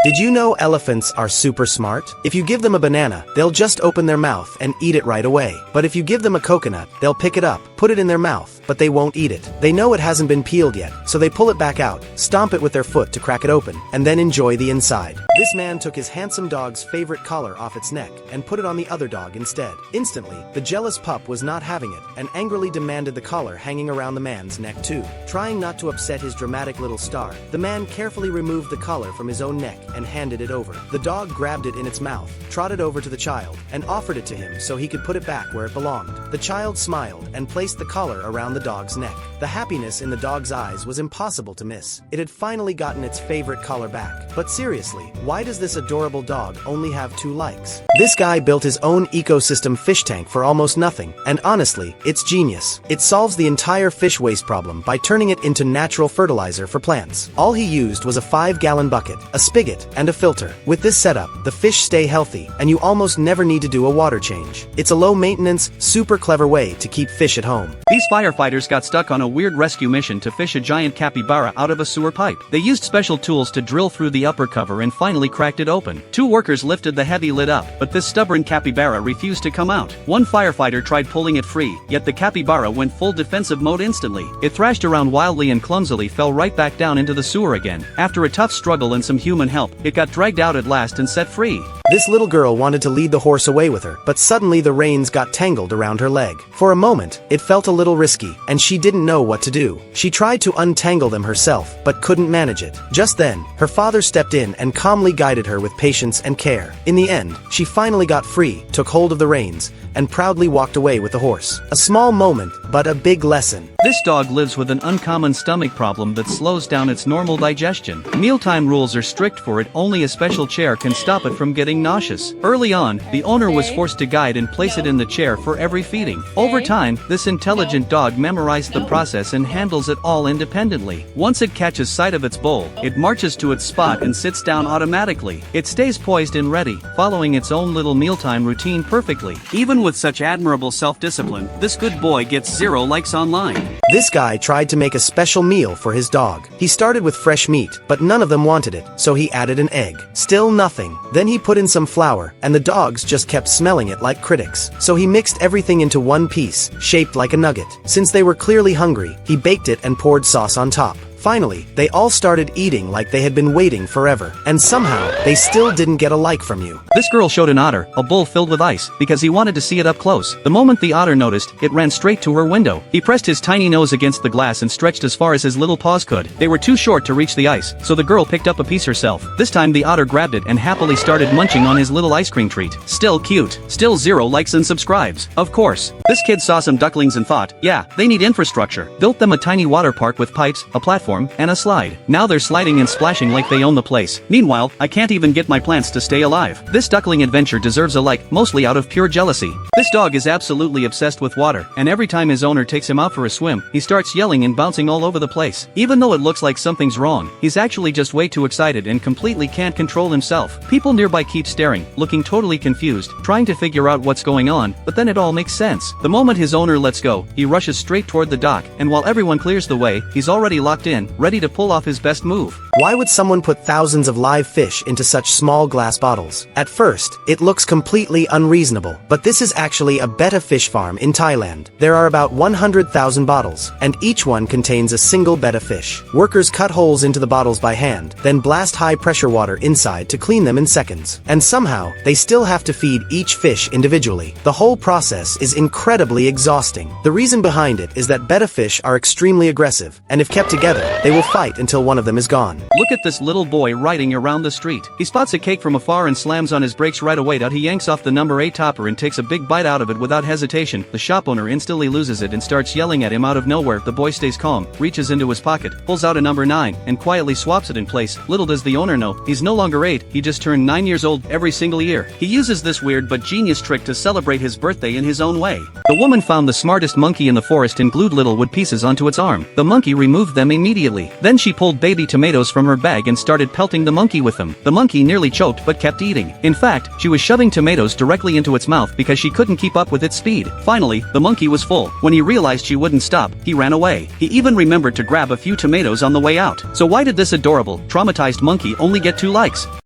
Did you know elephants are super smart? If you give them a banana, they'll just open their mouth and eat it right away. But if you give them a coconut, they'll pick it up, put it in their mouth, but they won't eat it. They know it hasn't been peeled yet, so they pull it back out, stomp it with their foot to crack it open, and then enjoy the inside. This man took his handsome dog's favorite collar off its neck and put it on the other dog instead. Instantly, the jealous pup was not having it and angrily demanded the collar hanging around the man's neck too. Trying not to upset his dramatic little star, the man carefully removed the collar from his own neck and handed it over. The dog grabbed it in its mouth, trotted over to the child, and offered it to him so he could put it back where it belonged. The child smiled and placed the collar around the dog's neck. The happiness in the dog's eyes was impossible to miss. It had finally gotten its favorite collar back. But seriously, why does this adorable dog only have 2 likes? This guy built his own ecosystem fish tank for almost nothing, and honestly, it's genius. It solves the entire fish waste problem by turning it into natural fertilizer for plants. All he used was a 5-gallon bucket, a spigot, and a filter. With this setup, the fish stay healthy, and you almost never need to do a water change. It's a low-maintenance, super clever way to keep fish at home. These firefighters got stuck on a weird rescue mission to fish a giant capybara out of a sewer pipe. They used special tools to drill through the upper cover and finally cracked it open. 2 workers lifted the heavy lid up, but this stubborn capybara refused to come out. One firefighter tried pulling it free, yet the capybara went full defensive mode instantly. It thrashed around wildly and clumsily fell right back down into the sewer again. After a tough struggle and some human help, it got dragged out at last and set free. This little girl wanted to lead the horse away with her, but suddenly the reins got tangled around her leg. For a moment, it felt a little risky, and she didn't know what to do. She tried to untangle them herself, but couldn't manage it. Just then, her father stepped in and calmly guided her with patience and care. In the end, she finally got free, took hold of the reins, and proudly walked away with the horse. A small moment, but a big lesson. This dog lives with an uncommon stomach problem that slows down its normal digestion. Mealtime rules are strict for it, only a special chair can stop it from getting nauseous. Early on, the owner was forced to guide and place it in the chair for every feeding. Over time, this intelligent dog memorized the process and handles it all independently. Once it catches sight of its bowl, it marches to its spot and sits down automatically. It stays poised and ready, following its own little mealtime routine perfectly. Even with such admirable self-discipline, this good boy gets 0 likes online. This guy tried to make a special meal for his dog. He started with fresh meat, but none of them wanted it, so he added an egg. Still nothing. Then he put in some flour, and the dogs just kept smelling it like critics. So he mixed everything into one piece, shaped like a nugget. Since they were clearly hungry, he baked it and poured sauce on top. Finally, they all started eating like they had been waiting forever, and somehow, they still didn't get a like from you. This girl showed an otter a bowl filled with ice because he wanted to see it up close. The moment the otter noticed, it ran straight to her window. He pressed his tiny nose against the glass and stretched as far as his little paws could. They were too short to reach the ice, so the girl picked up a piece herself. This time the otter grabbed it and happily started munching on his little ice cream treat. Still cute. Still 0 likes and subscribes. Of course. This kid saw some ducklings and thought, yeah, they need infrastructure. Built them a tiny water park with pipes, a platform, and a slide. Now they're sliding and splashing like they own the place. Meanwhile, I can't even get my plants to stay alive. This duckling adventure deserves a like, mostly out of pure jealousy. This dog is absolutely obsessed with water, and every time his owner takes him out for a swim, he starts yelling and bouncing all over the place. Even though it looks like something's wrong, he's actually just way too excited and completely can't control himself. People nearby keep staring, looking totally confused, trying to figure out what's going on, but then it all makes sense. The moment his owner lets go, he rushes straight toward the dock, and while everyone clears the way, he's already locked in, ready to pull off his best move. Why would someone put thousands of live fish into such small glass bottles? At first, it looks completely unreasonable, but this is actually a betta fish farm in Thailand. There are about 100,000 bottles, and each one contains a single betta fish. Workers cut holes into the bottles by hand, then blast high-pressure water inside to clean them in seconds. And somehow, they still have to feed each fish individually. The whole process is incredibly exhausting. The reason behind it is that betta fish are extremely aggressive, and if kept together, they will fight until one of them is gone. Look at this little boy riding around the street. He spots a cake from afar and slams on his brakes right away. He yanks off the number 8 topper and takes a big bite out of it without hesitation. The shop owner instantly loses it and starts yelling at him out of nowhere. The boy stays calm, reaches into his pocket, pulls out a number 9, and quietly swaps it in place. Little does the owner know, he's no longer 8, he just turned 9 years old every single year. He uses this weird but genius trick to celebrate his birthday in his own way. The woman found the smartest monkey in the forest and glued little wood pieces onto its arm. The monkey removed them immediately. Then she pulled baby tomatoes from her bag and started pelting the monkey with them. The monkey nearly choked but kept eating. In fact, she was shoving tomatoes directly into its mouth because she couldn't keep up with its speed. Finally, the monkey was full. When he realized she wouldn't stop, he ran away. He even remembered to grab a few tomatoes on the way out. So why did this adorable, traumatized monkey only get 2 likes?